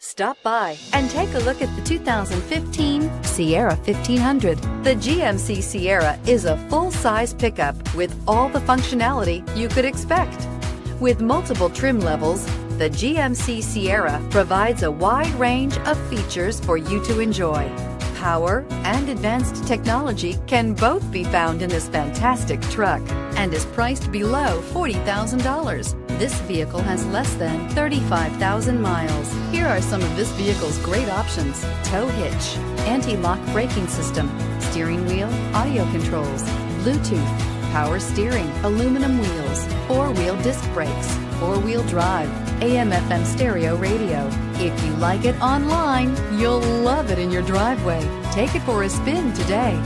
Stop by and take a look at the 2015 Sierra 1500. The GMC Sierra is a full-size pickup with all the functionality you could expect. With multiple trim levels, the GMC Sierra provides a wide range of features for you to enjoy. Power and advanced technology can both be found in this fantastic truck and is priced below $40,000. This vehicle has less than 35,000 miles. Here are some of this vehicle's great options: tow hitch, anti-lock braking system, steering wheel audio controls, Bluetooth, power steering, aluminum wheels, four-wheel disc brakes, four-wheel drive, AM/FM stereo radio. If you like it online, you'll love it in your driveway. Take it for a spin today.